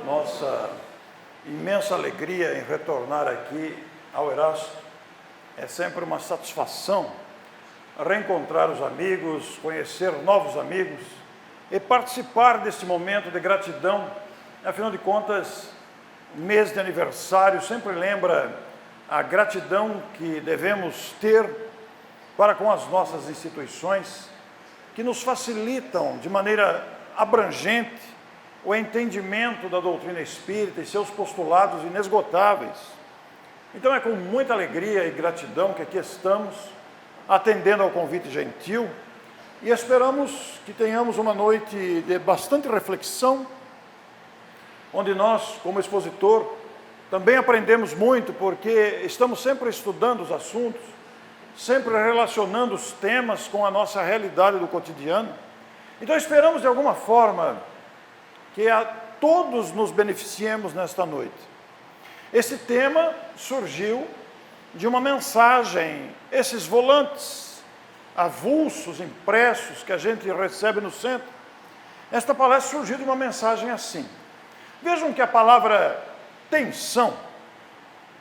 Nossa imensa alegria em retornar aqui ao Erasto. É sempre uma satisfação reencontrar os amigos, conhecer novos amigos e participar desse momento de gratidão. Afinal de contas, o mês de aniversário sempre lembra a gratidão que devemos ter para com as nossas instituições, que nos facilitam de maneira abrangente o entendimento da doutrina espírita e seus postulados inesgotáveis. Então é com muita alegria e gratidão que aqui estamos, atendendo ao convite gentil, e esperamos que tenhamos uma noite de bastante reflexão, onde nós, como expositor, também aprendemos muito, porque estamos sempre estudando os assuntos, sempre relacionando os temas com a nossa realidade do cotidiano. Então esperamos de alguma forma que a todos nos beneficiemos nesta noite. Esse tema surgiu de uma mensagem, esses volantes avulsos, impressos, que a gente recebe no centro. Esta palestra surgiu de uma mensagem assim. Vejam que a palavra tensão,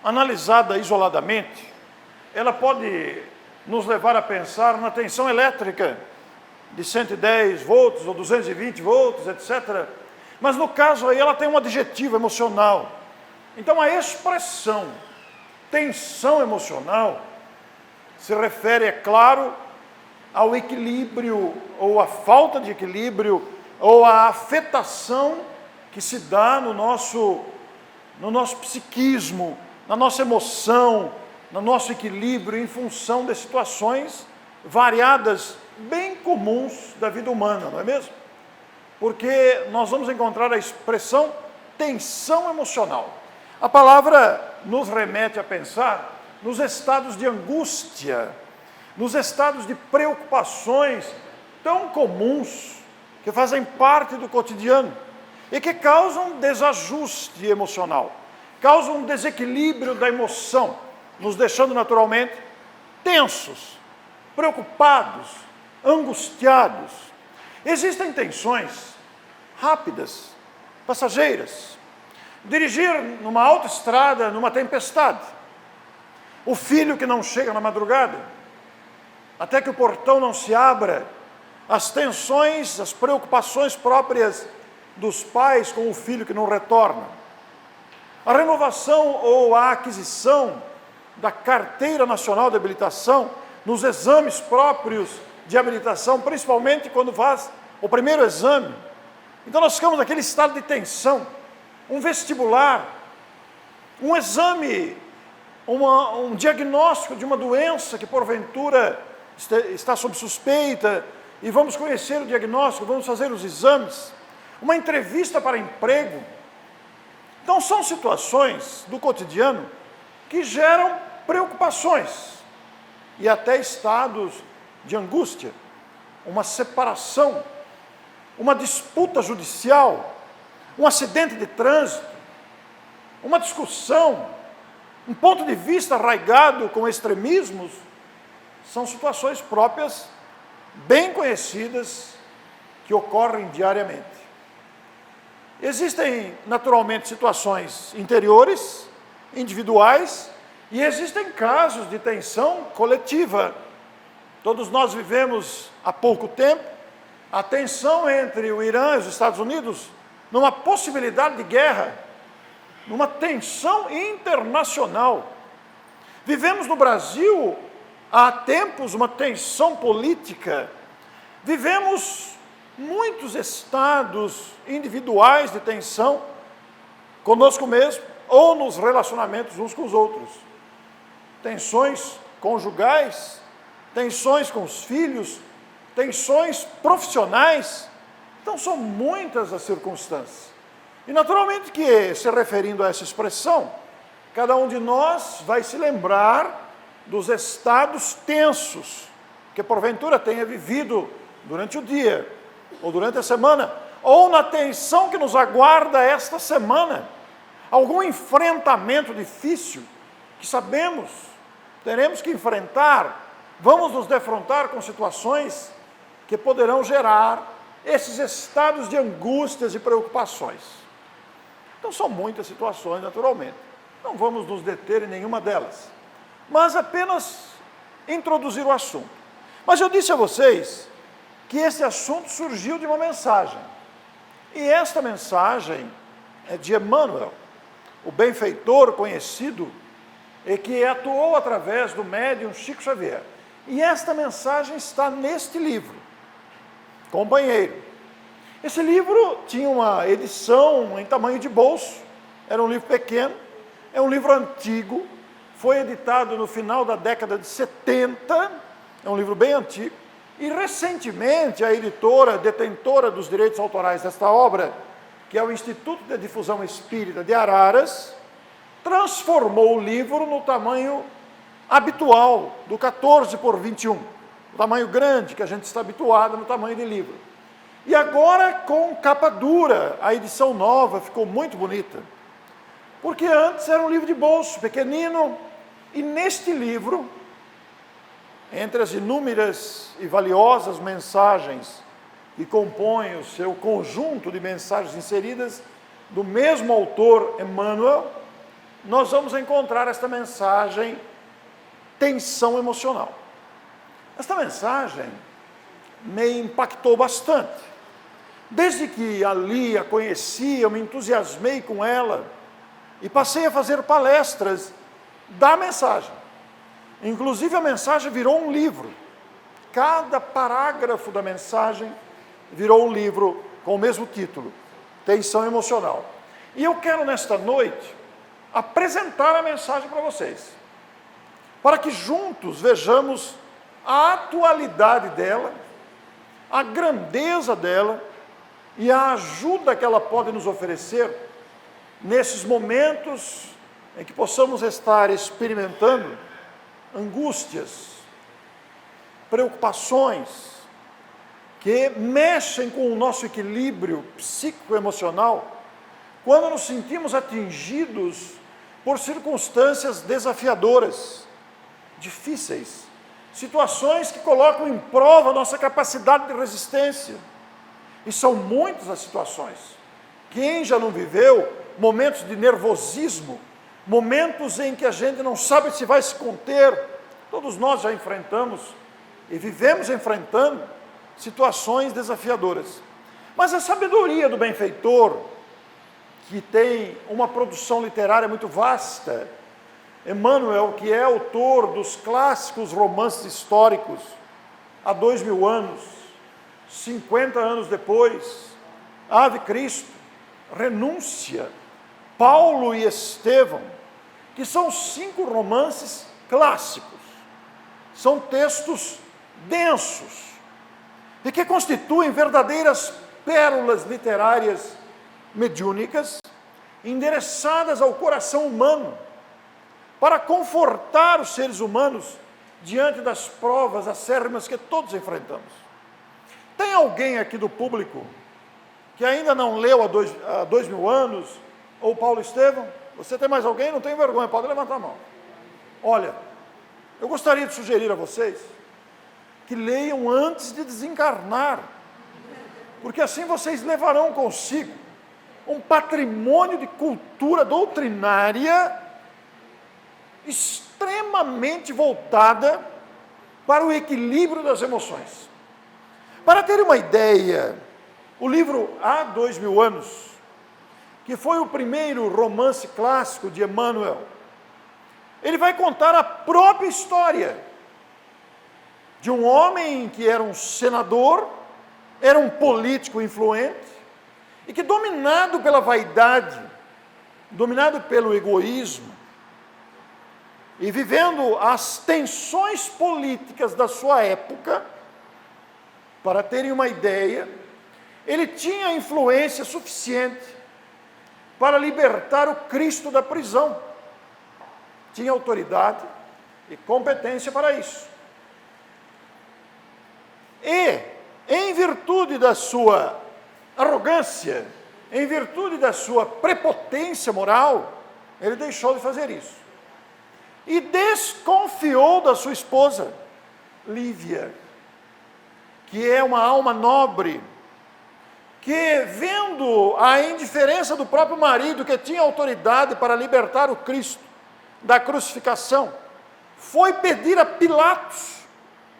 analisada isoladamente, ela pode nos levar a pensar na tensão elétrica de 110 volts ou 220 volts, etc. Mas no caso aí ela tem um adjetivo emocional. Então a expressão tensão emocional se refere, é claro, ao equilíbrio ou à falta de equilíbrio ou à afetação que se dá no nosso psiquismo, na nossa emoção, no nosso equilíbrio em função de situações variadas, bem comuns da vida humana, não é mesmo? Porque nós vamos encontrar a expressão tensão emocional. A palavra nos remete a pensar nos estados de angústia, nos estados de preocupações tão comuns, que fazem parte do cotidiano e que causam desajuste emocional, causam um desequilíbrio da emoção, nos deixando naturalmente tensos, preocupados, angustiados. Existem tensões rápidas, passageiras. Dirigir numa autoestrada, numa tempestade. O filho que não chega na madrugada, até que o portão não se abra. As tensões, as preocupações próprias dos pais com o filho que não retorna. A renovação ou a aquisição da Carteira Nacional de Habilitação, nos exames próprios de habilitação, principalmente quando faz o primeiro exame. Então nós ficamos naquele estado de tensão. Um vestibular, um exame, um diagnóstico de uma doença que porventura está sob suspeita, e vamos conhecer o diagnóstico, vamos fazer os exames, uma entrevista para emprego. Então são situações do cotidiano que geram preocupações e até estados de angústia, uma separação, uma disputa judicial, um acidente de trânsito, uma discussão, um ponto de vista arraigado com extremismos, são situações próprias, bem conhecidas, que ocorrem diariamente. Existem, naturalmente, situações interiores, individuais, e existem casos de tensão coletiva. Todos nós vivemos há pouco tempo a tensão entre o Irã e os Estados Unidos, numa possibilidade de guerra, numa tensão internacional. Vivemos no Brasil há tempos uma tensão política. Vivemos muitos estados individuais de tensão conosco mesmo ou nos relacionamentos uns com os outros. Tensões conjugais, tensões com os filhos, tensões profissionais. Então são muitas as circunstâncias. E naturalmente que, se referindo a essa expressão, cada um de nós vai se lembrar dos estados tensos que porventura tenha vivido durante o dia, ou durante a semana, ou na tensão que nos aguarda esta semana. Algum enfrentamento difícil que sabemos teremos que enfrentar, vamos nos defrontar com situações que poderão gerar esses estados de angústias e preocupações. Então são muitas situações, naturalmente. Não vamos nos deter em nenhuma delas, mas apenas introduzir o assunto. Mas eu disse a vocês que esse assunto surgiu de uma mensagem. E esta mensagem é de Emmanuel, o benfeitor conhecido e que atuou através do médium Chico Xavier. E esta mensagem está neste livro, Companheiro. Esse livro tinha uma edição em tamanho de bolso, era um livro pequeno, é um livro antigo, foi editado no final da década de 70, é um livro bem antigo, e recentemente a editora detentora dos direitos autorais desta obra, que é o Instituto de Difusão Espírita de Araras, transformou o livro no tamanho habitual, do 14 por 21, o tamanho grande que a gente está habituado no tamanho de livro. E agora com capa dura, a edição nova ficou muito bonita, porque antes era um livro de bolso, pequenino, e neste livro, entre as inúmeras e valiosas mensagens que compõem o seu conjunto de mensagens inseridas, do mesmo autor, Emmanuel, nós vamos encontrar esta mensagem, tensão emocional. Esta mensagem me impactou bastante. Desde que a li, a conheci, eu me entusiasmei com ela e passei a fazer palestras da mensagem. Inclusive a mensagem virou um livro. Cada parágrafo da mensagem virou um livro com o mesmo título, Tensão Emocional. E eu quero nesta noite apresentar a mensagem para vocês, para que juntos vejamos a atualidade dela, a grandeza dela e a ajuda que ela pode nos oferecer nesses momentos em que possamos estar experimentando angústias, preocupações que mexem com o nosso equilíbrio psicoemocional, quando nos sentimos atingidos por circunstâncias desafiadoras, difíceis, situações que colocam em prova a nossa capacidade de resistência. E são muitas as situações. Quem já não viveu momentos de nervosismo, momentos em que a gente não sabe se vai se conter, todos nós já enfrentamos e vivemos enfrentando situações desafiadoras. Mas a sabedoria do benfeitor, que tem uma produção literária muito vasta, Emmanuel, que é autor dos clássicos romances históricos, há 2000 anos, 50 anos depois, Ave Cristo, Renúncia, Paulo e Estevão, que são 5 romances clássicos, são textos densos, e que constituem verdadeiras pérolas literárias mediúnicas, endereçadas ao coração humano, para confortar os seres humanos diante das provas acérrimas que todos enfrentamos. Tem alguém aqui do público que ainda não leu há 2000 anos, ou Paulo Estevão? Você tem mais alguém? Não tem vergonha, pode levantar a mão. Olha, eu gostaria de sugerir a vocês que leiam antes de desencarnar, porque assim vocês levarão consigo um patrimônio de cultura doutrinária extremamente voltada para o equilíbrio das emoções. Para ter uma ideia, o livro Há 2000 anos, que foi o primeiro romance clássico de Emmanuel, ele vai contar a própria história de um homem que era um senador, era um político influente, e que, dominado pela vaidade, dominado pelo egoísmo, e vivendo as tensões políticas da sua época, para terem uma ideia, ele tinha influência suficiente para libertar o Cristo da prisão. Tinha autoridade e competência para isso. E, em virtude da sua arrogância, em virtude da sua prepotência moral, ele deixou de fazer isso. E desconfiou da sua esposa, Lívia, que é uma alma nobre, que, vendo a indiferença do próprio marido, que tinha autoridade para libertar o Cristo da crucificação, foi pedir a Pilatos,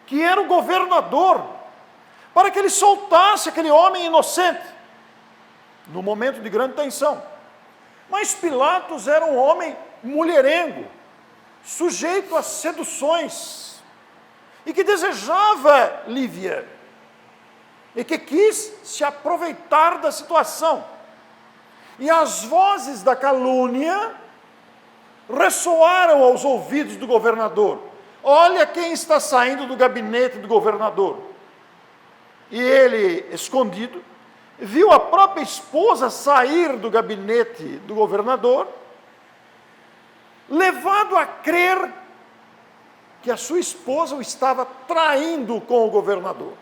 que era o governador, para que ele soltasse aquele homem inocente, no momento de grande tensão. Mas Pilatos era um homem mulherengo, sujeito a seduções, e que desejava Lívia, e que quis se aproveitar da situação. E as vozes da calúnia ressoaram aos ouvidos do governador. Olha quem está saindo do gabinete do governador. E ele, escondido, viu a própria esposa sair do gabinete do governador, levado a crer que a sua esposa o estava traindo com o governador.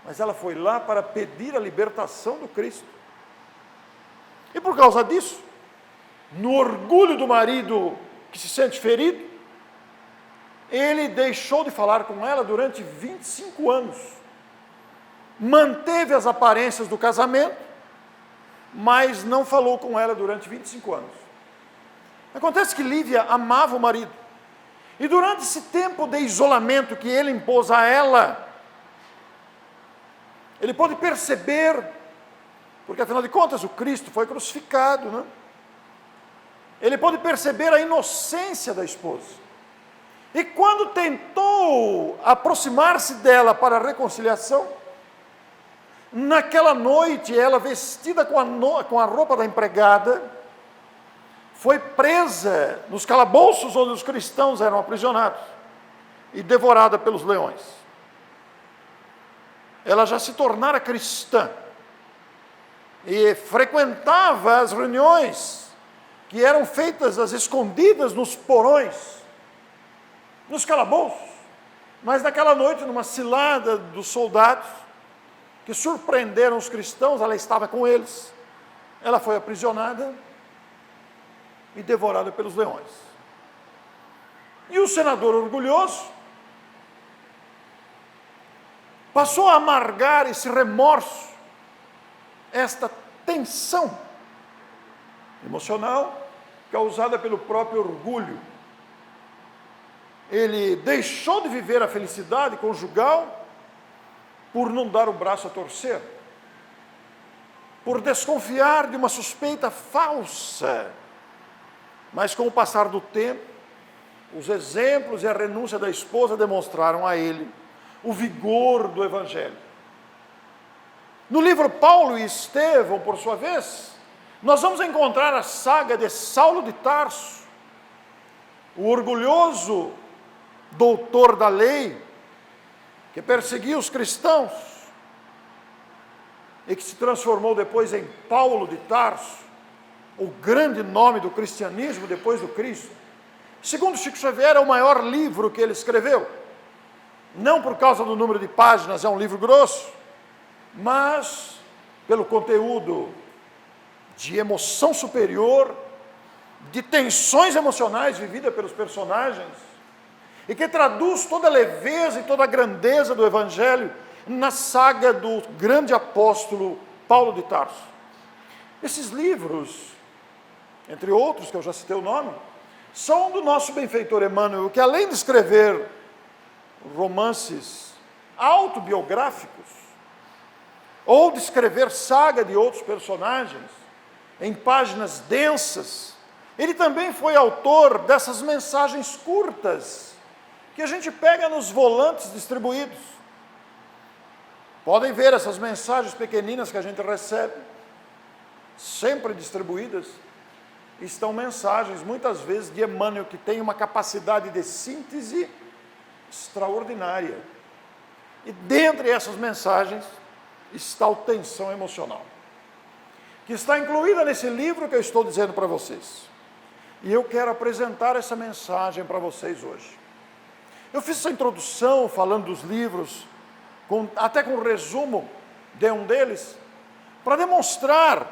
Mas ela foi lá para pedir a libertação do Cristo. E por causa disso, no orgulho do marido que se sente ferido, ele deixou de falar com ela durante 25 anos. Manteve as aparências do casamento, mas não falou com ela durante 25 anos. Acontece que Lívia amava o marido. E durante esse tempo de isolamento que ele impôs a ela, ele pôde perceber, porque afinal de contas o Cristo foi crucificado, né? Ele pôde perceber a inocência da esposa. E quando tentou aproximar-se dela para a reconciliação, naquela noite, ela vestida com a roupa da empregada, foi presa nos calabouços onde os cristãos eram aprisionados e devorada pelos leões. Ela já se tornara cristã e frequentava as reuniões que eram feitas às escondidas nos porões, nos calabouços. Mas naquela noite, numa cilada dos soldados que surpreenderam os cristãos, ela estava com eles. Ela foi aprisionada e devorada pelos leões. E o senador orgulhoso passou a amargar esse remorso, esta tensão emocional causada pelo próprio orgulho. Ele deixou de viver a felicidade conjugal por não dar o braço a torcer, por desconfiar de uma suspeita falsa. Mas com o passar do tempo, os exemplos e a renúncia da esposa demonstraram a ele o vigor do Evangelho. No livro Paulo e Estevão, por sua vez, nós vamos encontrar a saga de Saulo de Tarso, o orgulhoso doutor da lei, que perseguia os cristãos, e que se transformou depois em Paulo de Tarso, o grande nome do cristianismo depois do Cristo. Segundo Chico Xavier, é o maior livro que ele escreveu. Não por causa do número de páginas, é um livro grosso, mas pelo conteúdo de emoção superior, de tensões emocionais vividas pelos personagens, e que traduz toda a leveza e toda a grandeza do Evangelho na saga do grande apóstolo Paulo de Tarso. Esses livros, entre outros que eu já citei o nome, são do nosso benfeitor Emmanuel, que além de escrever romances autobiográficos, ou de escrever saga de outros personagens, em páginas densas, ele também foi autor dessas mensagens curtas, que a gente pega nos volantes distribuídos. Podem ver essas mensagens pequeninas que a gente recebe, sempre distribuídas, estão mensagens, muitas vezes, de Emmanuel, que tem uma capacidade de síntese extraordinária. E dentre essas mensagens está a tensão emocional, que está incluída nesse livro que eu estou dizendo para vocês. E eu quero apresentar essa mensagem para vocês hoje. Eu fiz essa introdução falando dos livros, até com um resumo de um deles, para demonstrar,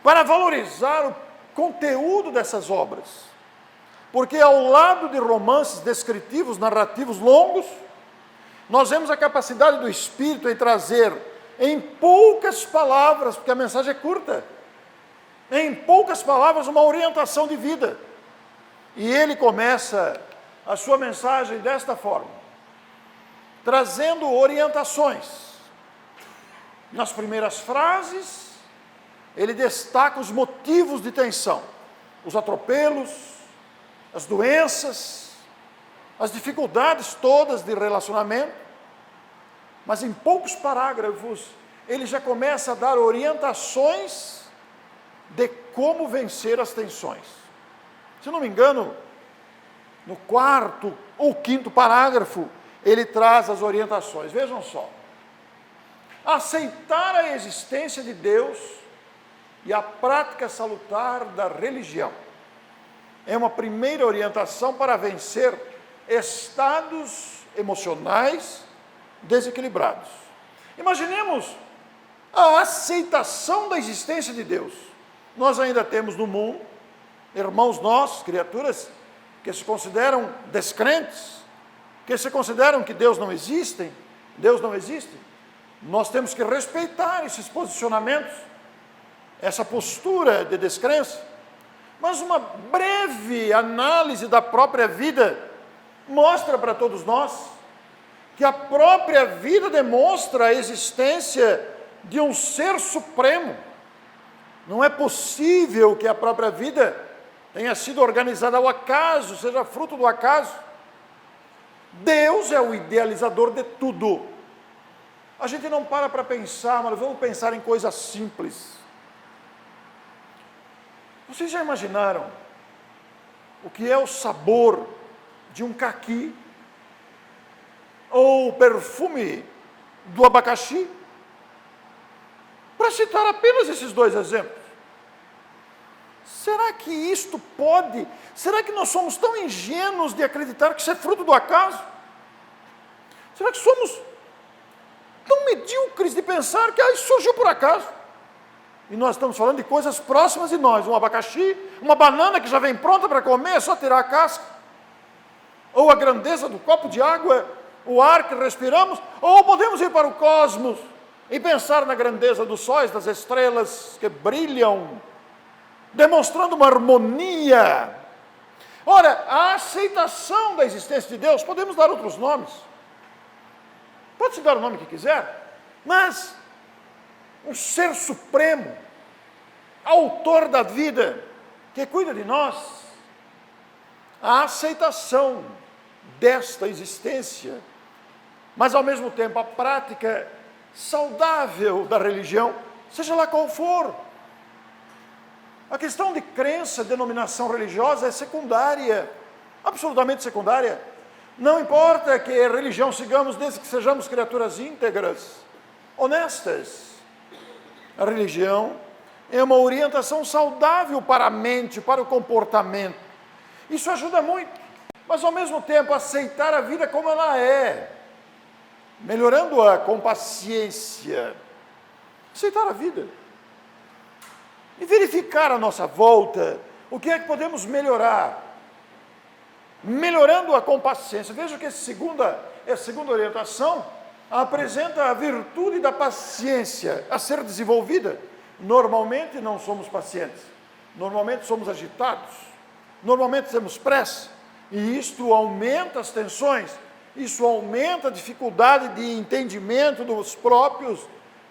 para valorizar o conteúdo dessas obras. Porque ao lado de romances descritivos, narrativos longos, nós vemos a capacidade do Espírito em trazer em poucas palavras, porque a mensagem é curta, em poucas palavras, uma orientação de vida. E ele começa a sua mensagem desta forma, trazendo orientações. Nas primeiras frases, ele destaca os motivos de tensão, os atropelos, as doenças, as dificuldades todas de relacionamento, mas em poucos parágrafos ele já começa a dar orientações de como vencer as tensões. Se não me engano, no 4º ou 5º parágrafo, ele traz as orientações. Vejam só. Aceitar a existência de Deus e a prática salutar da religião é uma primeira orientação para vencer estados emocionais desequilibrados. Imaginemos a aceitação da existência de Deus. Nós ainda temos no mundo irmãos nossos, criaturas que se consideram descrentes, que se consideram que Deus não existe. Nós temos que respeitar esses posicionamentos, essa postura de descrença. Mas uma breve análise da própria vida mostra para todos nós que a própria vida demonstra a existência de um ser supremo. Não é possível que a própria vida tenha sido organizada ao acaso, seja fruto do acaso. Deus é o idealizador de tudo. A gente não para pensar, mas vamos pensar em coisas simples. Vocês já imaginaram o que é o sabor de um caqui ou o perfume do abacaxi? Para citar apenas esses 2 exemplos. Será que isto pode? Será que nós somos tão ingênuos de acreditar que isso é fruto do acaso? Será que somos tão medíocres de pensar que isso surgiu por acaso? E nós estamos falando de coisas próximas de nós, um abacaxi, uma banana que já vem pronta para comer, é só tirar a casca. Ou a grandeza do copo de água, o ar que respiramos, ou podemos ir para o cosmos e pensar na grandeza dos sóis, das estrelas que brilham, demonstrando uma harmonia. Ora, a aceitação da existência de Deus, podemos dar outros nomes, pode-se dar o nome que quiser, mas um ser supremo, autor da vida, que cuida de nós, a aceitação desta existência, mas ao mesmo tempo a prática saudável da religião, seja lá qual for. A questão de crença, denominação religiosa é secundária, absolutamente secundária. Não importa que religião sigamos, desde que sejamos criaturas íntegras, honestas. A religião é uma orientação saudável para a mente, para o comportamento. Isso ajuda muito, mas ao mesmo tempo aceitar a vida como ela é, melhorando-a com paciência. Aceitar a vida. E verificar à nossa volta o que é que podemos melhorar. Melhorando-a com paciência. Veja que essa segunda orientação apresenta a virtude da paciência a ser desenvolvida. Normalmente não somos pacientes. Normalmente somos agitados. Normalmente temos pressa. E isto aumenta as tensões. Isso aumenta a dificuldade de entendimento dos próprios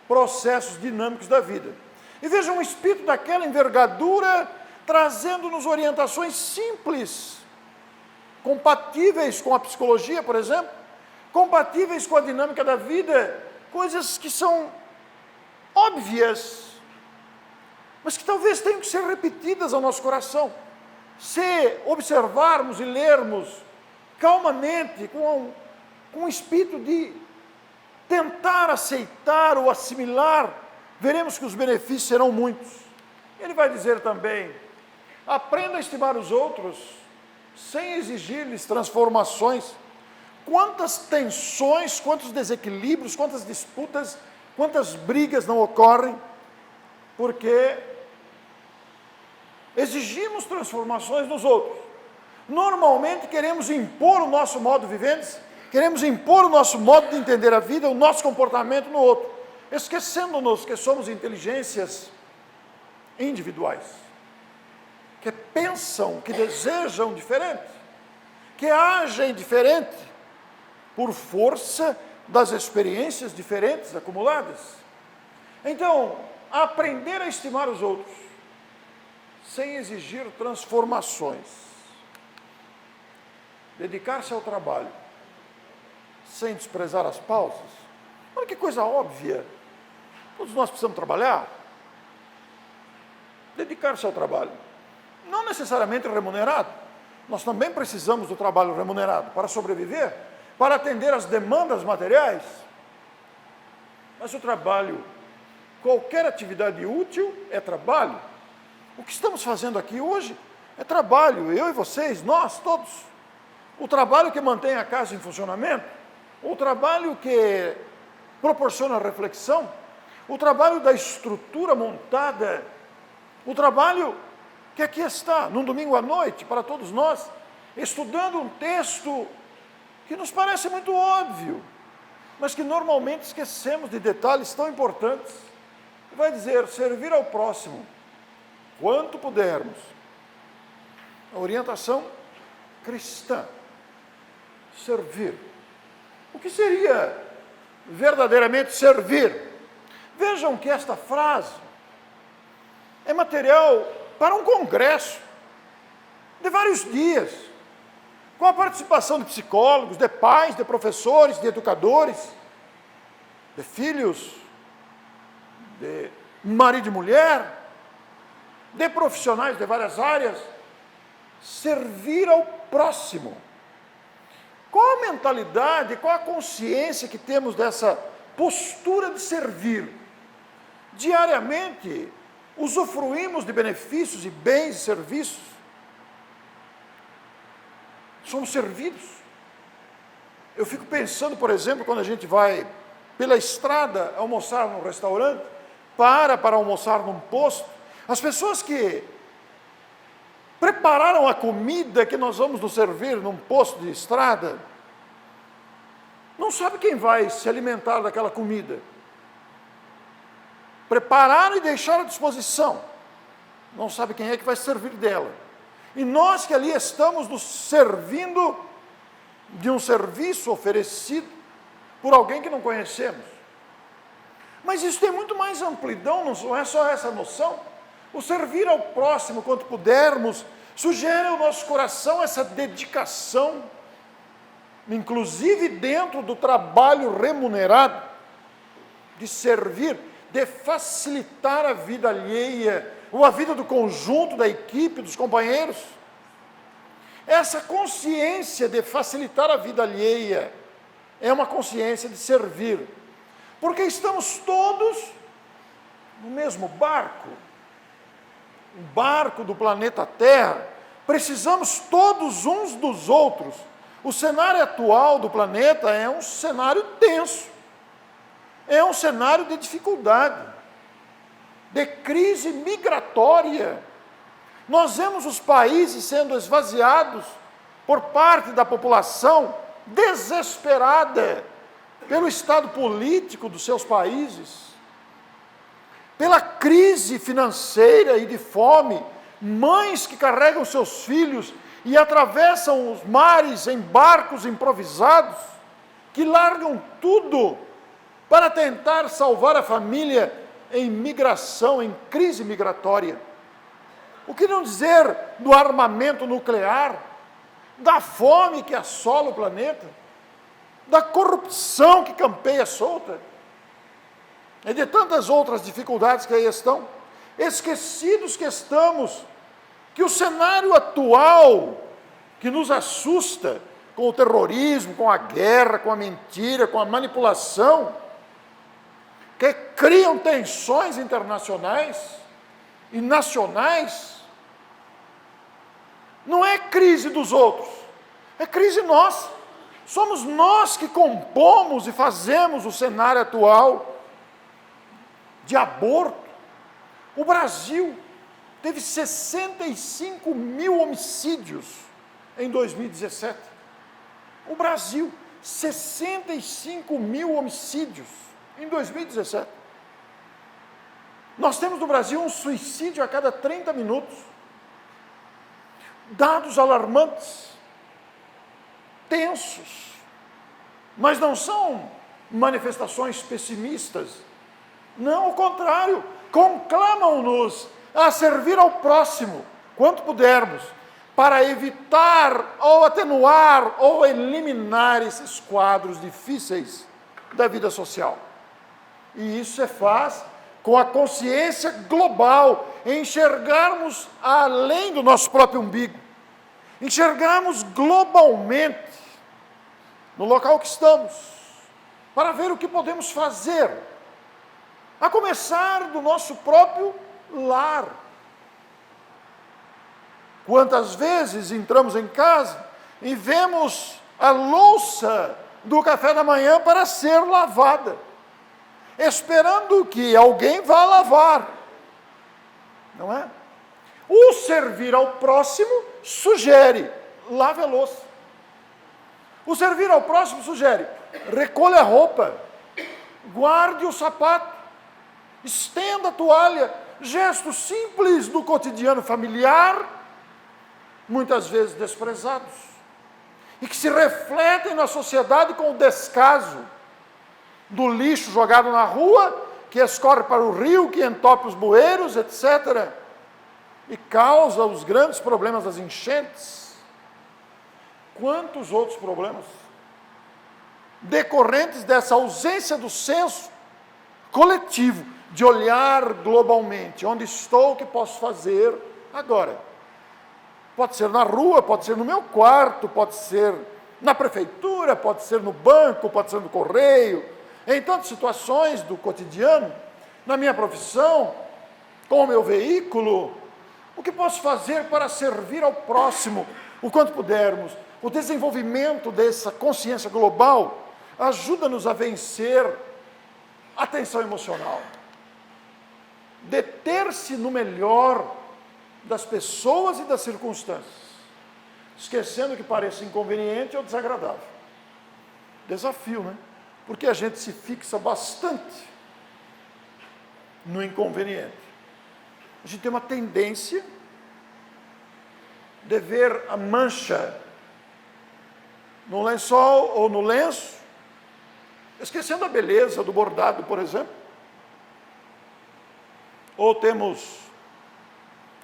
processos dinâmicos da vida. E veja um espírito daquela envergadura trazendo-nos orientações simples, compatíveis com a psicologia, por exemplo, compatíveis com a dinâmica da vida, coisas que são óbvias, mas que talvez tenham que ser repetidas ao nosso coração. Se observarmos e lermos calmamente, com um espírito de tentar aceitar ou assimilar, veremos que os benefícios serão muitos. Ele vai dizer também, aprenda a estimar os outros, sem exigir-lhes transformações. Quantas tensões, quantos desequilíbrios, quantas disputas, quantas brigas não ocorrem, porque exigimos transformações nos outros. Normalmente queremos impor o nosso modo de viver, queremos impor o nosso modo de entender a vida, o nosso comportamento no outro. esquecendo-nos que somos inteligências individuais, que pensam, que desejam diferente, que agem diferente, por força das experiências diferentes acumuladas. Então, aprender a estimar os outros, sem exigir transformações, dedicar-se ao trabalho, sem desprezar as pausas. Olha que coisa óbvia, todos nós precisamos trabalhar, dedicar-se ao trabalho, não necessariamente remunerado, nós também precisamos do trabalho remunerado para sobreviver, para atender às demandas materiais, mas o trabalho, qualquer atividade útil é trabalho. O que estamos fazendo aqui hoje é trabalho, eu e vocês, nós todos. O trabalho que mantém a casa em funcionamento, o trabalho que proporciona reflexão, o trabalho da estrutura montada, o trabalho que aqui está, num domingo à noite, para todos nós, estudando um texto que nos parece muito óbvio, mas que normalmente esquecemos de detalhes tão importantes. Vai dizer, servir ao próximo, quanto pudermos. A orientação cristã, servir. O que seria verdadeiramente servir? Vejam que esta frase é material para um congresso de vários dias, com a participação de psicólogos, de pais, de professores, de educadores, de filhos, de marido e mulher, de profissionais de várias áreas. Servir ao próximo. Qual a mentalidade, qual a consciência que temos dessa postura de servir? Diariamente, usufruímos de benefícios e bens e serviços. Somos servidos. Eu fico pensando, por exemplo, quando a gente vai pela estrada almoçar num restaurante, para almoçar num posto, as pessoas que prepararam a comida que nós vamos nos servir num posto de estrada, não sabe quem vai se alimentar daquela comida. Prepararam e deixaram à disposição, não sabe quem é que vai servir dela. E nós que ali estamos nos servindo de um serviço oferecido por alguém que não conhecemos. Mas isso tem muito mais amplidão, não é só essa noção. O servir ao próximo, quanto pudermos, sugere ao nosso coração essa dedicação, inclusive dentro do trabalho remunerado, de servir, de facilitar a vida alheia, ou a vida do conjunto, da equipe, dos companheiros. Essa consciência de facilitar a vida alheia é uma consciência de servir, porque estamos todos no mesmo barco, o barco do planeta Terra, precisamos todos uns dos outros. O cenário atual do planeta é um cenário tenso, é um cenário de dificuldade, de crise migratória. Nós vemos os países sendo esvaziados por parte da população desesperada pelo estado político dos seus países, pela crise financeira e de fome, mães que carregam seus filhos e atravessam os mares em barcos improvisados, que largam tudo para tentar salvar a família em migração, em crise migratória. O que não dizer do armamento nuclear, da fome que assola o planeta, da corrupção que campeia solta, e de tantas outras dificuldades que aí estão. Esquecidos que estamos, que o cenário atual, que nos assusta, com o terrorismo, com a guerra, com a mentira, com a manipulação, que criam tensões internacionais e nacionais, não é crise dos outros, é crise nossa. Somos nós que compomos e fazemos o cenário atual de aborto. O Brasil teve 65 mil homicídios em 2017. O Brasil, 65 mil homicídios em 2017. Nós temos no Brasil um suicídio a cada 30 minutos. Dados alarmantes, tensos, mas não são manifestações pessimistas. Não, ao contrário, conclamam-nos a servir ao próximo, quanto pudermos, para evitar ou atenuar ou eliminar esses quadros difíceis da vida social. E isso se faz com a consciência global, enxergarmos além do nosso próprio umbigo, enxergarmos globalmente no local que estamos, para ver o que podemos fazer, a começar do nosso próprio lar. Quantas vezes entramos em casa e vemos a louça do café da manhã para ser lavada, esperando que alguém vá lavar, não é? O servir ao próximo sugere, lave a louça. O servir ao próximo sugere, recolha a roupa, guarde o sapato, estenda a toalha, gestos simples do cotidiano familiar, muitas vezes desprezados, e que se refletem na sociedade com o descaso do lixo jogado na rua, que escorre para o rio, que entope os bueiros, etc., e causa os grandes problemas das enchentes. Quantos outros problemas decorrentes dessa ausência do senso coletivo, de olhar globalmente, onde estou, o que posso fazer agora. Pode ser na rua, pode ser no meu quarto, pode ser na prefeitura, pode ser no banco, pode ser no correio, em tantas situações do cotidiano, na minha profissão, com o meu veículo. O que posso fazer para servir ao próximo, o quanto pudermos? O desenvolvimento dessa consciência global ajuda-nos a vencer a tensão emocional. Deter-se no melhor das pessoas e das circunstâncias, esquecendo que pareça inconveniente ou desagradável. Desafio, né? Porque a gente se fixa bastante no inconveniente. A gente tem uma tendência de ver a mancha no lençol ou no lenço, esquecendo a beleza do bordado, por exemplo. Ou temos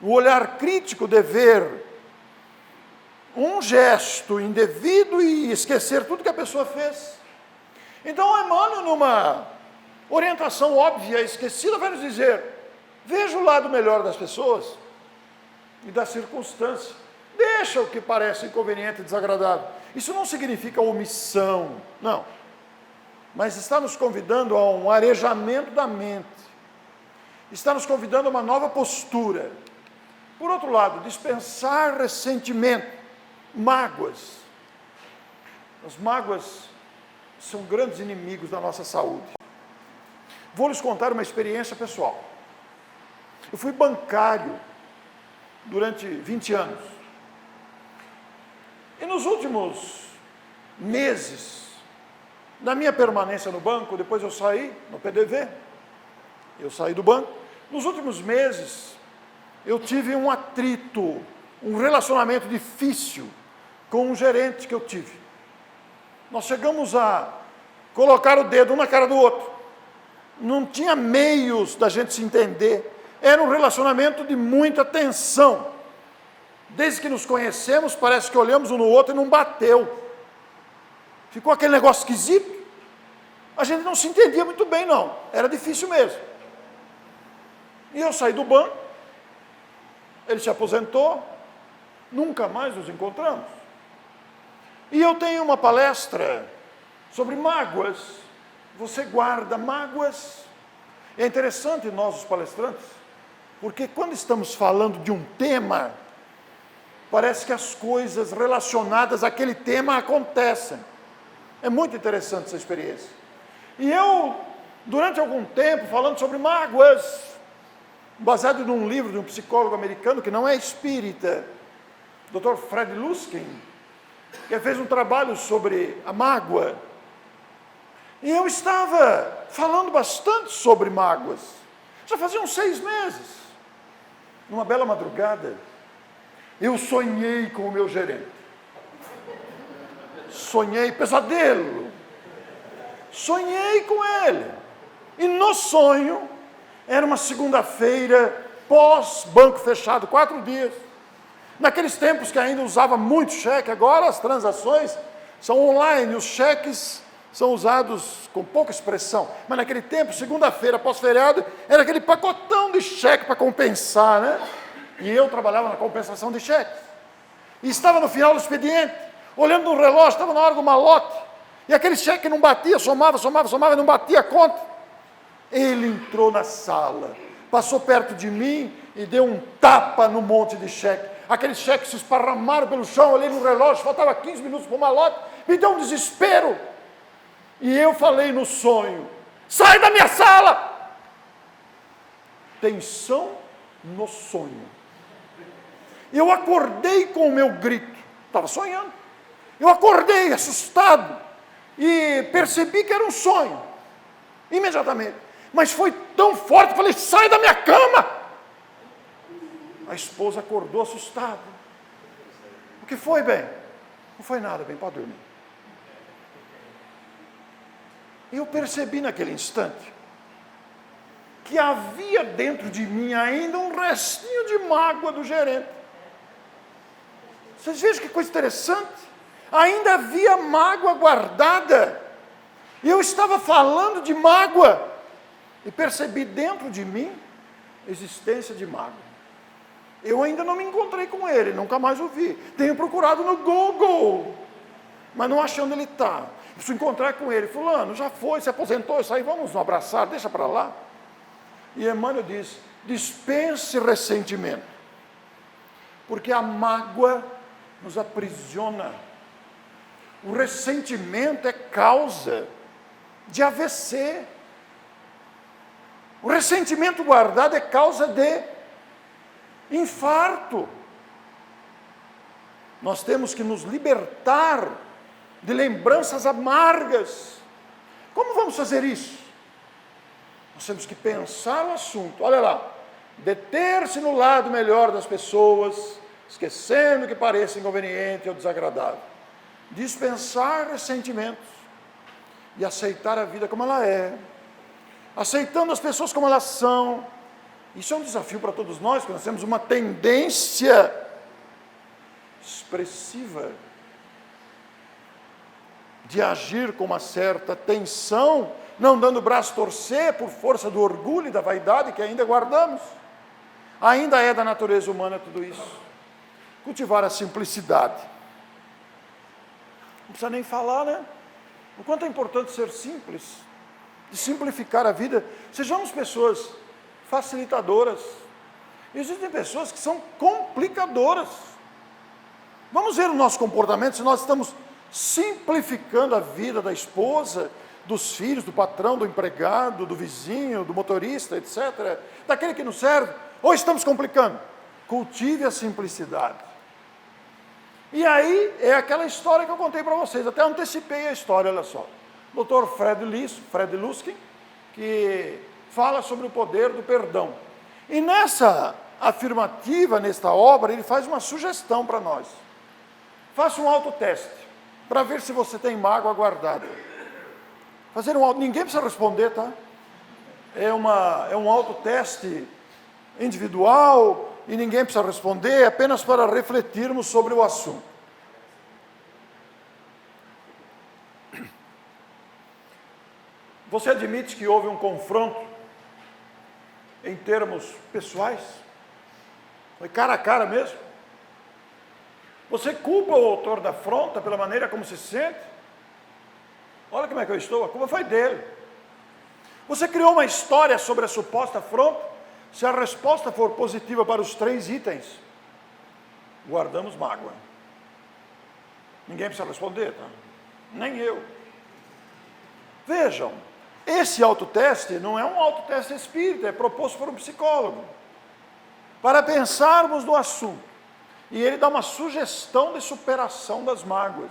o olhar crítico de ver um gesto indevido e esquecer tudo que a pessoa fez. Então, Emmanuel, numa orientação óbvia, esquecida, vai nos dizer: veja o lado melhor das pessoas e da circunstância. Deixa o que parece inconveniente e desagradável. Isso não significa omissão, não. Mas está nos convidando a um arejamento da mente. Está nos convidando a uma nova postura. Por outro lado, dispensar ressentimento, mágoas. As mágoas são grandes inimigos da nossa saúde. Vou lhes contar uma experiência pessoal. Eu fui bancário durante 20 anos. E nos últimos meses, na minha permanência no banco, depois eu saí no PDV, eu saí do banco. Nos últimos meses, eu tive um atrito, um relacionamento difícil com um gerente que eu tive. Nós chegamos a colocar o dedo um na cara do outro. Não tinha meios da gente se entender. Era um relacionamento de muita tensão. Desde que nos conhecemos, parece que olhamos um no outro e não bateu. Ficou aquele negócio esquisito. A gente não se entendia muito bem, não. Era difícil mesmo. E eu saí do banco. Ele se aposentou. Nunca mais nos encontramos. E eu tenho uma palestra sobre mágoas. Você guarda mágoas. É interessante nós, os palestrantes, porque quando estamos falando de um tema, parece que as coisas relacionadas àquele tema acontecem. É muito interessante essa experiência. E eu, durante algum tempo, falando sobre mágoas, baseado num livro de um psicólogo americano que não é espírita, Dr. Fred Luskin, que fez um trabalho sobre a mágoa. E eu estava falando bastante sobre mágoas, Já fazia uns 6 meses. Numa bela madrugada, eu sonhei com o meu gerente. Sonhei, pesadelo. Sonhei com ele. E no sonho, era uma segunda-feira, pós-banco fechado, 4 dias. Naqueles tempos que ainda usava muito cheque, agora as transações são online, os cheques são usados com pouca expressão. Mas naquele tempo, segunda-feira, pós-feriado, era aquele pacotão de cheque para compensar, né? E eu trabalhava na compensação de cheques. E estava no final do expediente, olhando no relógio, estava na hora do malote. E aquele cheque não batia, somava, e não batia a conta. Ele entrou na sala, passou perto de mim e deu um tapa no monte de cheque. Aqueles cheques se esparramaram pelo chão, olhei no relógio, faltava 15 minutos para o malote, me deu um desespero. E eu falei no sonho, sai da minha sala! Tensão no sonho. Eu acordei com o meu grito, estava sonhando. Eu acordei assustado e percebi que era um sonho, imediatamente. Mas foi tão forte, falei, sai da minha cama! A esposa acordou assustada. O que foi, bem? Não foi nada, bem, pode dormir. Eu percebi naquele instante que havia dentro de mim ainda um restinho de mágoa do gerente. Vocês vejam que coisa interessante? Ainda havia mágoa guardada. E eu estava falando de mágoa. E percebi dentro de mim a existência de mágoa. Eu ainda não me encontrei com ele, nunca mais o vi. Tenho procurado no Google, mas não achei onde ele está. Preciso encontrar com ele. Fulano, já foi, se aposentou, isso aí, vamos nos abraçar, deixa para lá. E Emmanuel diz, dispense ressentimento, porque a mágoa nos aprisiona. O ressentimento é causa de AVC. O ressentimento guardado é causa de infarto. Nós temos que nos libertar de lembranças amargas. Como vamos fazer isso? Nós temos que pensar o assunto. Olha lá, deter-se no lado melhor das pessoas, esquecendo que pareça inconveniente ou desagradável. Dispensar ressentimentos e aceitar a vida como ela é, aceitando as pessoas como elas são. Isso é um desafio para todos nós, porque nós temos uma tendência expressiva de agir com uma certa tensão, não dando o braço a torcer por força do orgulho e da vaidade que ainda guardamos. Ainda é da natureza humana tudo isso. Cultivar a simplicidade. Não precisa nem falar, né? O quanto é importante ser simples, de simplificar a vida. Sejamos pessoas facilitadoras. Existem pessoas que são complicadoras. Vamos ver o nosso comportamento, se nós estamos simplificando a vida da esposa, dos filhos, do patrão, do empregado, do vizinho, do motorista, etc., daquele que nos serve, ou estamos complicando. Cultive a simplicidade. E aí é aquela história que eu contei para vocês, até antecipei a história, olha só. O Dr. Fred Luskin, que fala sobre o poder do perdão. E nessa afirmativa, nesta obra, ele faz uma sugestão para nós. Faça um autoteste, para ver se você tem mágoa guardada. Ninguém precisa responder, tá? É um autoteste individual e ninguém precisa responder, é apenas para refletirmos sobre o assunto. Você admite que houve um confronto em termos pessoais? Foi cara a cara mesmo? Você culpa o autor da afronta pela maneira como se sente? Olha como é que eu estou, a culpa foi dele. Você criou uma história sobre a suposta afronta? Se a resposta for positiva para os 3 itens, guardamos mágoa. Ninguém precisa responder, tá? Nem eu. Vejam, esse autoteste não é um autoteste espírita, é proposto por um psicólogo, para pensarmos no assunto. E ele dá uma sugestão de superação das mágoas.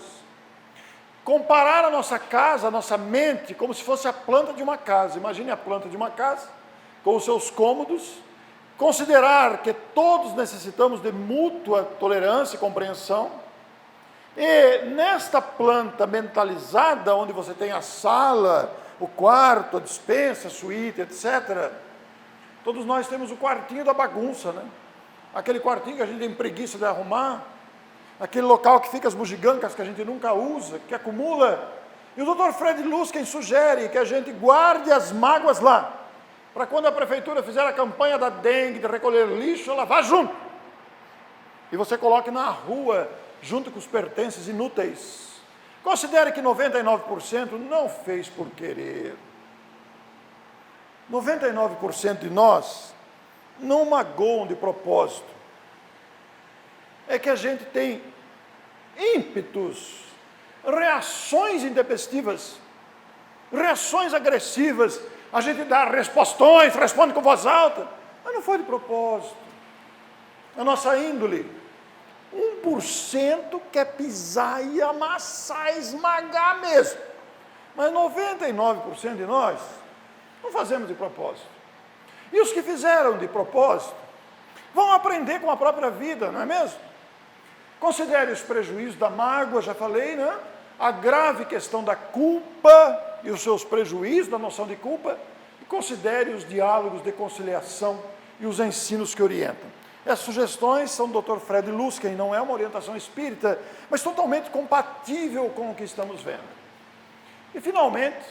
Comparar a nossa casa, a nossa mente, como se fosse a planta de uma casa. Imagine a planta de uma casa, com os seus cômodos, considerar que todos necessitamos de mútua tolerância e compreensão, e nesta planta mentalizada, onde você tem a sala, o quarto, a despensa, a suíte, etc., todos nós temos o quartinho da bagunça, né? Aquele quartinho que a gente tem preguiça de arrumar, aquele local que fica as bugigancas que a gente nunca usa, que acumula. E o Dr. Fred Luskin sugere que a gente guarde as mágoas lá, para quando a prefeitura fizer a campanha da dengue, de recolher lixo, ela vá junto. E você coloque na rua, junto com os pertences inúteis. Considere que 99% não fez por querer. 99% de nós não magoam de propósito. É que a gente tem ímpetos, reações intempestivas, reações agressivas. A gente dá respostões, responde com voz alta, mas não foi de propósito. A nossa índole, 1% quer pisar e amassar, esmagar mesmo. Mas 99% de nós não fazemos de propósito. E os que fizeram de propósito vão aprender com a própria vida, não é mesmo? Considere os prejuízos da mágoa, já falei, né? A grave questão da culpa e os seus prejuízos, da noção de culpa, e considere os diálogos de conciliação e os ensinos que orientam. Essas sugestões são do Dr. Fred Luskin, não é uma orientação espírita, mas totalmente compatível com o que estamos vendo. E, finalmente,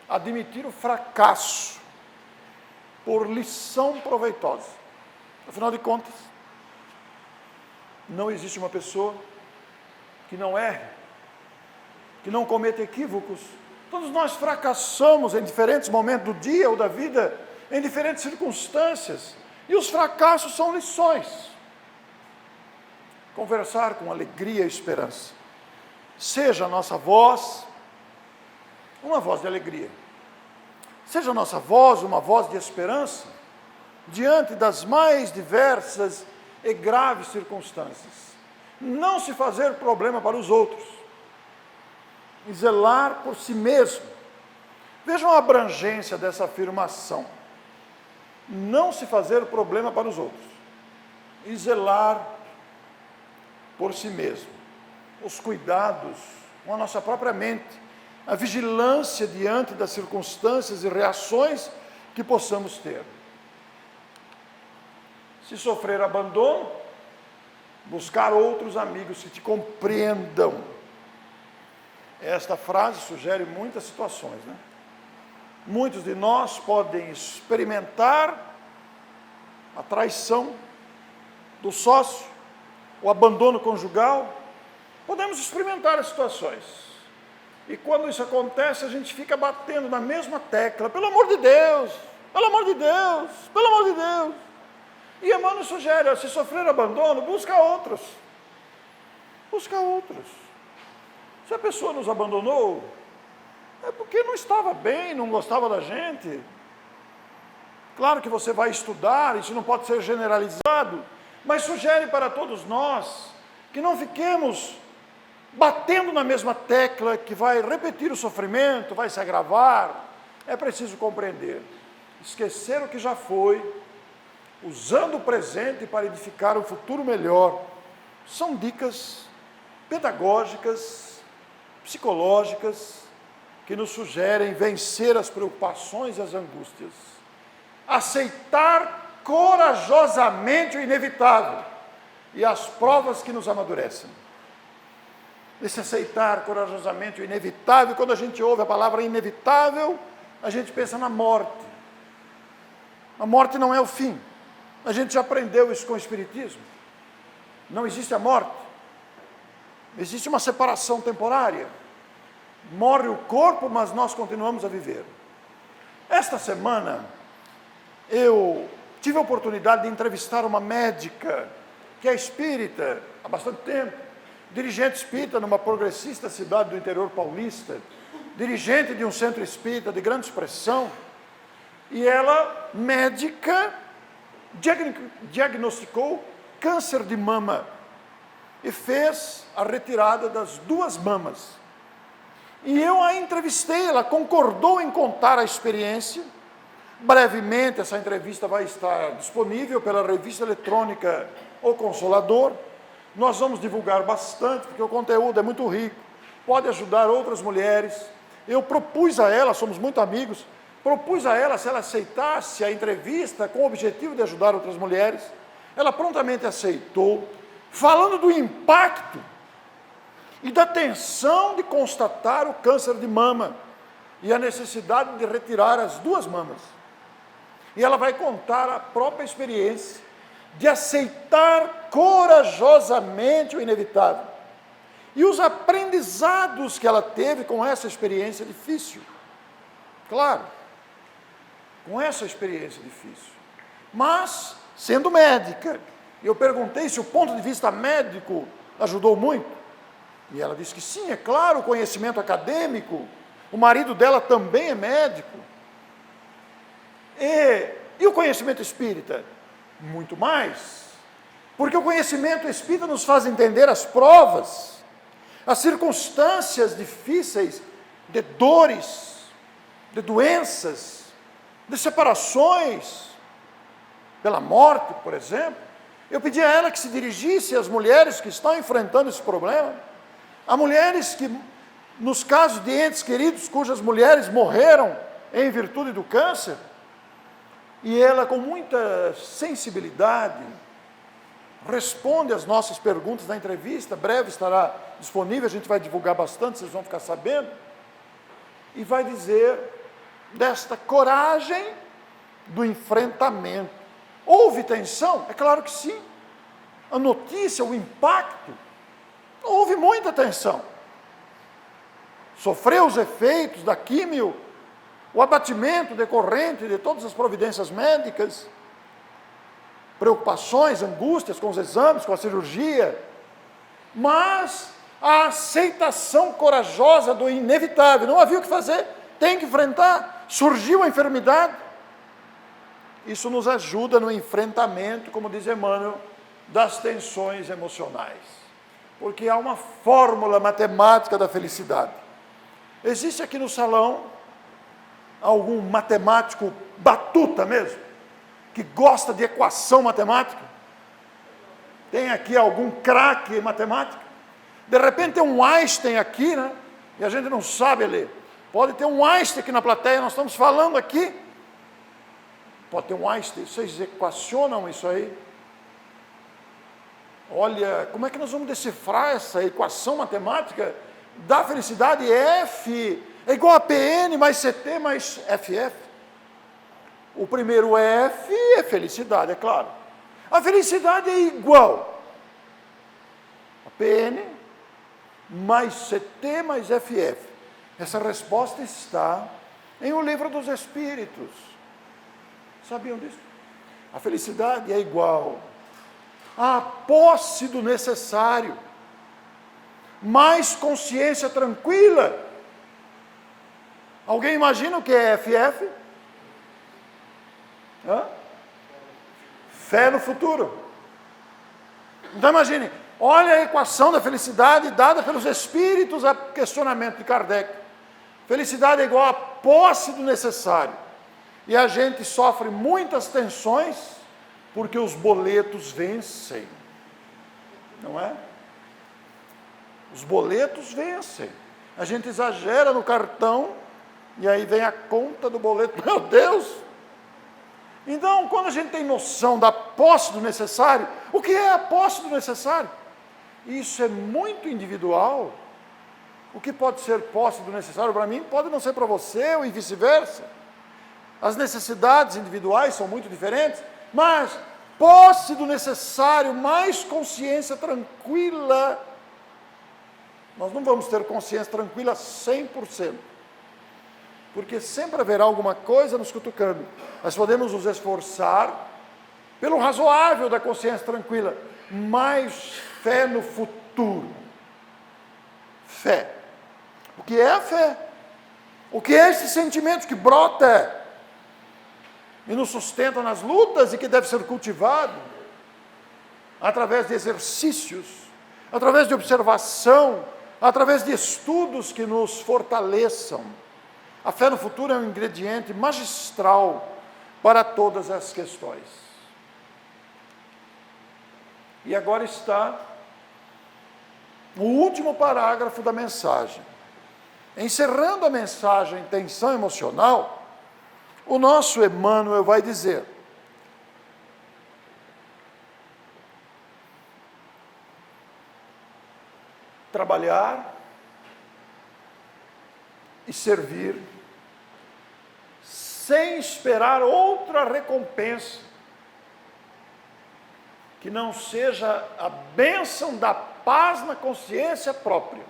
admitir o fracasso por lição proveitosa. Afinal de contas, não existe uma pessoa que não erre, que não cometa equívocos. Todos nós fracassamos em diferentes momentos do dia ou da vida, em diferentes circunstâncias. E os fracassos são lições. Conversar com alegria e esperança. Seja a nossa voz uma voz de alegria. Seja a nossa voz uma voz de esperança diante das mais diversas e graves circunstâncias. Não se fazer problema para os outros. E zelar por si mesmo. Vejam a abrangência dessa afirmação. Não se fazer problema para os outros, e zelar por si mesmo. Os cuidados com a nossa própria mente, a vigilância diante das circunstâncias e reações que possamos ter. Se sofrer abandono, buscar outros amigos que te compreendam. Esta frase sugere muitas situações, né? Muitos de nós podem experimentar a traição do sócio, o abandono conjugal. Podemos experimentar as situações. E quando isso acontece, a gente fica batendo na mesma tecla. Pelo amor de Deus, pelo amor de Deus, pelo amor de Deus. E Emmanuel sugere, se sofrer abandono, busca outros. Busca outros. Se a pessoa nos abandonou, é porque não estava bem, não gostava da gente. Claro que você vai estudar, isso não pode ser generalizado, mas sugere para todos nós que não fiquemos batendo na mesma tecla que vai repetir o sofrimento, vai se agravar. É preciso compreender, esquecer o que já foi, usando o presente para edificar um futuro melhor. São dicas pedagógicas, psicológicas, que nos sugerem vencer as preocupações e as angústias. Aceitar corajosamente o inevitável e as provas que nos amadurecem. Esse aceitar corajosamente o inevitável, quando a gente ouve a palavra inevitável, a gente pensa na morte. A morte não é o fim. A gente já aprendeu isso com o Espiritismo. Não existe a morte. Existe uma separação temporária. Morre o corpo, mas nós continuamos a viver. Esta semana, eu tive a oportunidade de entrevistar uma médica, que é espírita, há bastante tempo, dirigente espírita numa progressista cidade do interior paulista, dirigente de um centro espírita de grande expressão, e ela, médica, diagnosticou câncer de mama e fez a retirada das 2 mamas. E eu a entrevistei, ela concordou em contar a experiência, Brevemente essa entrevista vai estar disponível pela revista eletrônica O Consolador. Nós vamos divulgar bastante, porque o conteúdo é muito rico, pode ajudar outras mulheres. Eu propus a ela, somos muito amigos, propus a ela se ela aceitasse a entrevista com o objetivo de ajudar outras mulheres. Ela prontamente aceitou, falando do impacto e da tensão de constatar o câncer de mama e a necessidade de retirar as 2 mamas. E ela vai contar a própria experiência de aceitar corajosamente o inevitável e os aprendizados que ela teve com essa experiência difícil. Claro, com essa experiência difícil. Mas, sendo médica, eu perguntei se o ponto de vista médico ajudou muito. E ela disse que sim, é claro, o conhecimento acadêmico. O marido dela também é médico. E o conhecimento espírita? Muito mais. Porque o conhecimento espírita nos faz entender as provas, as circunstâncias difíceis de dores, de doenças, de separações, pela morte, por exemplo. Eu pedi a ela que se dirigisse às mulheres que estão enfrentando esse problema, a mulheres que, nos casos de entes queridos, cujas mulheres morreram em virtude do câncer, e ela, com muita sensibilidade, responde às nossas perguntas na entrevista. Breve estará disponível, a gente vai divulgar bastante, vocês vão ficar sabendo, e vai dizer desta coragem do enfrentamento. Houve tensão? É claro que sim. A notícia, o impacto, houve muita tensão. Sofreu os efeitos da químio, o abatimento decorrente de todas as providências médicas, preocupações, angústias com os exames, com a cirurgia, mas a aceitação corajosa do inevitável. Não havia o que fazer, tem que enfrentar. Surgiu a enfermidade. Isso nos ajuda no enfrentamento, como diz Emmanuel, das tensões emocionais. Porque há uma fórmula matemática da felicidade. Existe aqui no salão algum matemático batuta mesmo, que gosta de equação matemática? Tem aqui algum craque em matemática? De repente tem um Einstein aqui, né? E a gente não sabe ler. Pode ter um Einstein aqui na plateia, nós estamos falando aqui. Pode ter um Einstein, vocês equacionam isso aí? Olha, como é que nós vamos decifrar essa equação matemática da felicidade? F é igual a PN mais CT mais FF. O primeiro F é felicidade, é claro. A felicidade é igual a PN mais CT mais FF. Essa resposta está em O Livro dos Espíritos. Sabiam disso? A felicidade é igual à posse do necessário, mais consciência tranquila. Alguém imagina o que é FF? Hã? Fé no futuro. Então imagine, olha a equação da felicidade dada pelos espíritos a questionamento de Kardec. Felicidade é igual à posse do necessário. E a gente sofre muitas tensões porque os boletos vencem. Não é? Os boletos vencem. A gente exagera no cartão e aí vem a conta do boleto. Meu Deus! Então, quando a gente tem noção da posse do necessário, o que é a posse do necessário? Isso é muito individual. O que pode ser posse do necessário para mim, pode não ser para você, ou vice-versa. As necessidades individuais são muito diferentes, mas posse do necessário, mais consciência tranquila. Nós não vamos ter consciência tranquila 100%. Porque sempre haverá alguma coisa nos cutucando. Nós podemos nos esforçar pelo razoável da consciência tranquila, mais fé no futuro. Fé. O que é a fé? O que é esse sentimento que brota e nos sustenta nas lutas e que deve ser cultivado através de exercícios, através de observação, através de estudos que nos fortaleçam. A fé no futuro é um ingrediente magistral para todas as questões. E agora está o último parágrafo da mensagem. Encerrando a mensagem tensão emocional, o nosso Emmanuel vai dizer: trabalhar e servir sem esperar outra recompensa que não seja a bênção da paz na consciência própria.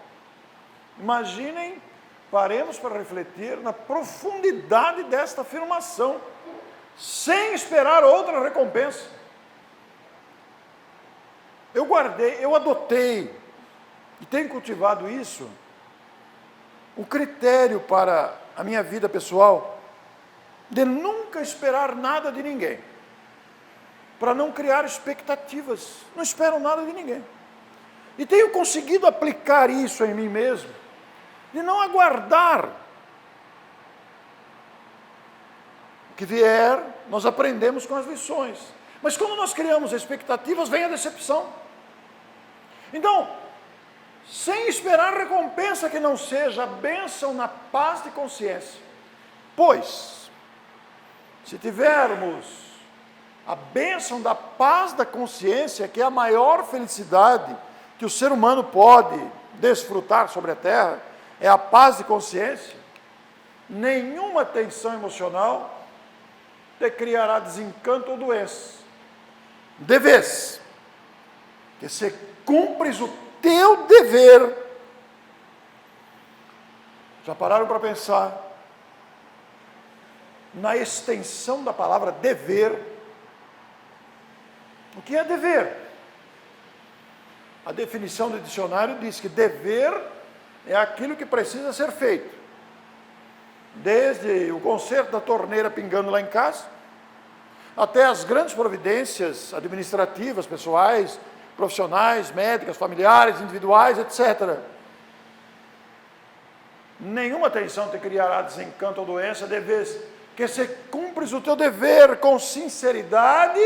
Imaginem, paremos para refletir na profundidade desta afirmação, sem esperar outra recompensa. Eu adotei, e tenho cultivado isso, o critério para a minha vida pessoal, de nunca esperar nada de ninguém, para não criar expectativas. Não espero nada de ninguém. E tenho conseguido aplicar isso em mim mesmo, de não aguardar. O que vier, nós aprendemos com as lições. Mas quando nós criamos expectativas, vem a decepção. Então, sem esperar recompensa que não seja a bênção na paz de consciência. Pois, se tivermos a bênção da paz da consciência, que é a maior felicidade que o ser humano pode desfrutar sobre a terra, é a paz de consciência, nenhuma tensão emocional te criará desencanto ou doença. De vez que se cumpres o teu dever. Já pararam para pensar na extensão da palavra dever? O que é dever? A definição do dicionário diz que dever é aquilo que precisa ser feito. Desde o conserto da torneira pingando lá em casa, até as grandes providências administrativas, pessoais, profissionais, médicas, familiares, individuais, etc. Nenhuma tensão te criará desencanto ou doença, de vez que se cumpres o teu dever com sinceridade.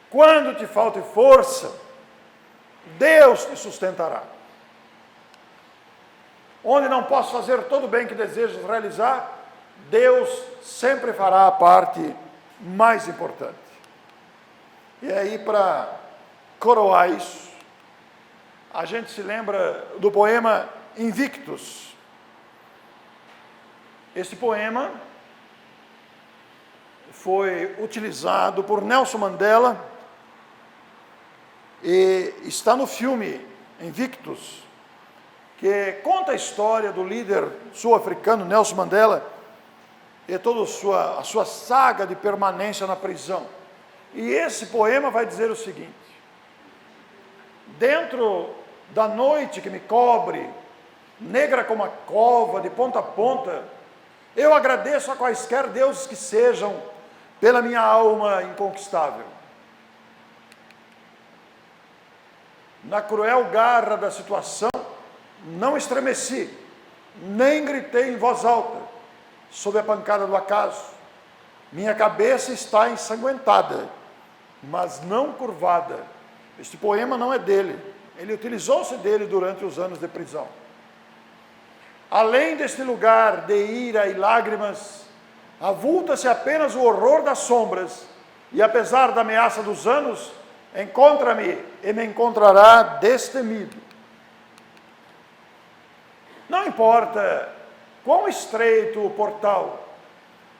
Quando te falte força, Deus te sustentará. Onde não posso fazer todo o bem que desejas realizar, Deus sempre fará a parte mais importante. E aí, para coroar isso, a gente se lembra do poema Invictus. Esse poema foi utilizado por Nelson Mandela e está no filme Invictus, que conta a história do líder sul-africano Nelson Mandela e toda a sua saga de permanência na prisão. E esse poema vai dizer o seguinte: dentro da noite que me cobre, negra como a cova, de ponta a ponta, eu agradeço a quaisquer deuses que sejam, pela minha alma inconquistável. Na cruel garra da situação, não estremeci, nem gritei em voz alta, sob a pancada do acaso. Minha cabeça está ensanguentada, mas não curvada. Este poema não é dele, ele utilizou-se dele durante os anos de prisão. Além deste lugar de ira e lágrimas, avulta-se apenas o horror das sombras, e apesar da ameaça dos anos, encontra-me e me encontrará destemido. Não importa quão estreito o portal,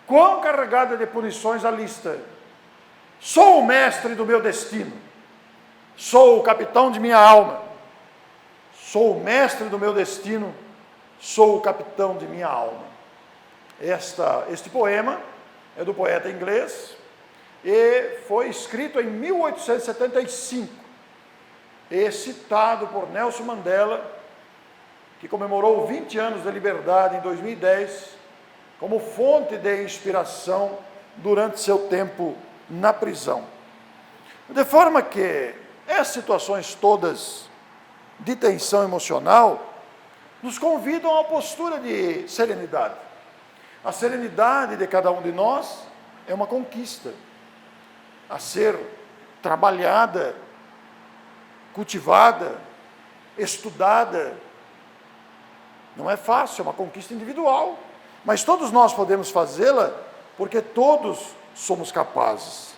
quão carregada de punições a lista, sou o mestre do meu destino, sou o capitão de minha alma, sou o mestre do meu destino, sou o capitão de minha alma. Este poema é do poeta inglês e foi escrito em 1875 e citado por Nelson Mandela, que comemorou 20 anos de liberdade em 2010, como fonte de inspiração durante seu tempo na prisão. De forma que essas situações todas de tensão emocional nos convidam a uma postura de serenidade. A serenidade de cada um de nós é uma conquista a ser trabalhada, cultivada, estudada. Não é fácil, é uma conquista individual, mas todos nós podemos fazê-la, porque todos somos capazes.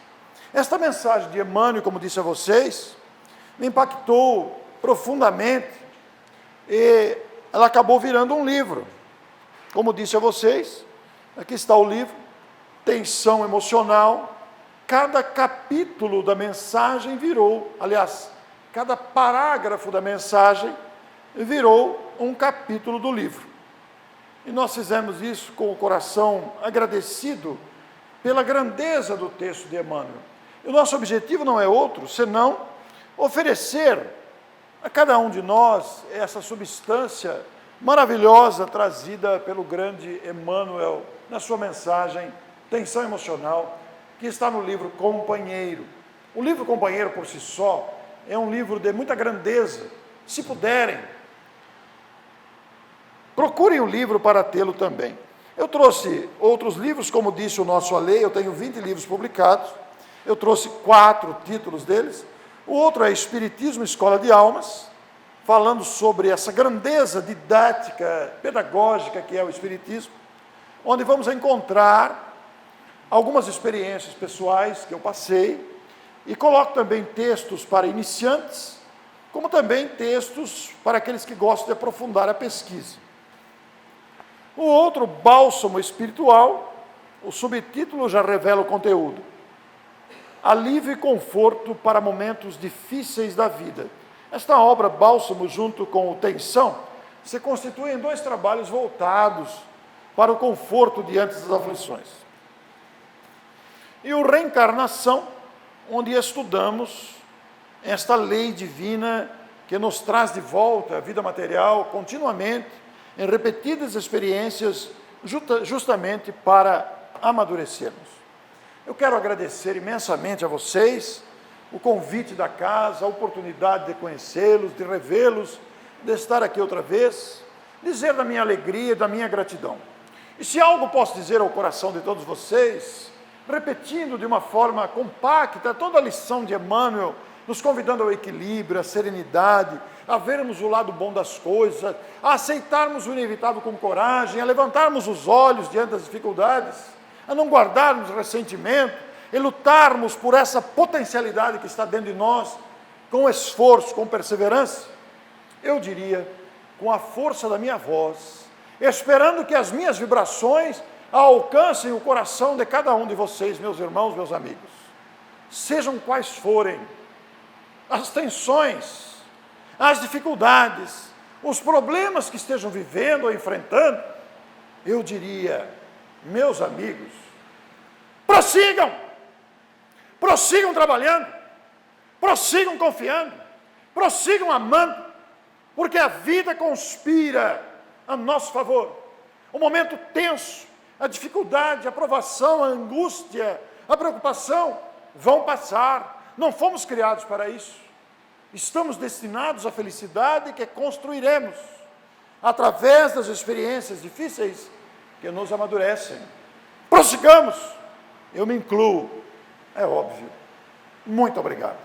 Esta mensagem de Emmanuel, como disse a vocês, me impactou profundamente, e ela acabou virando um livro. Como disse a vocês, aqui está o livro, Tensão Emocional. Cada capítulo da mensagem virou, aliás, cada parágrafo da mensagem virou um capítulo do livro. E nós fizemos isso com o coração agradecido pela grandeza do texto de Emmanuel. E o nosso objetivo não é outro, senão oferecer a cada um de nós essa substância maravilhosa trazida pelo grande Emmanuel na sua mensagem Tensão Emocional, que está no livro Companheiro. O livro Companheiro, por si só, é um livro de muita grandeza. Se puderem, procurem o livro para tê-lo também. Eu trouxe outros livros, como disse o nosso Alê, eu tenho 20 livros publicados, eu trouxe 4 títulos deles. O outro é Espiritismo, Escola de Almas, falando sobre essa grandeza didática, pedagógica que é o Espiritismo, onde vamos encontrar algumas experiências pessoais que eu passei, e coloco também textos para iniciantes, como também textos para aqueles que gostam de aprofundar a pesquisa. O outro, Bálsamo Espiritual, o subtítulo já revela o conteúdo: Alívio e conforto para momentos difíceis da vida. Esta obra, Bálsamo, junto com o Tensão, se constituem em 2 trabalhos voltados para o conforto diante das aflições. E o Reencarnação, onde estudamos esta lei divina que nos traz de volta a vida material continuamente, em repetidas experiências, justamente para amadurecermos. Eu quero agradecer imensamente a vocês o convite da casa, a oportunidade de conhecê-los, de revê-los, de estar aqui outra vez, dizer da minha alegria, da minha gratidão. E se algo posso dizer ao coração de todos vocês, repetindo de uma forma compacta toda a lição de Emmanuel, nos convidando ao equilíbrio, à serenidade, a vermos o lado bom das coisas, a aceitarmos o inevitável com coragem, a levantarmos os olhos diante das dificuldades, a não guardarmos ressentimento, e lutarmos por essa potencialidade que está dentro de nós, com esforço, com perseverança. Eu diria, com a força da minha voz, esperando que as minhas vibrações alcancem o coração de cada um de vocês, meus irmãos, meus amigos. Sejam quais forem as tensões, as dificuldades, os problemas que estejam vivendo ou enfrentando, eu diria, meus amigos, prossigam! Prossigam trabalhando, prossigam confiando, prossigam amando, porque a vida conspira a nosso favor. O momento tenso, a dificuldade, a provação, a angústia, a preocupação vão passar. Não fomos criados para isso. Estamos destinados à felicidade que construiremos através das experiências difíceis que nos amadurecem. Prossigamos, eu me incluo. É óbvio. Muito obrigado.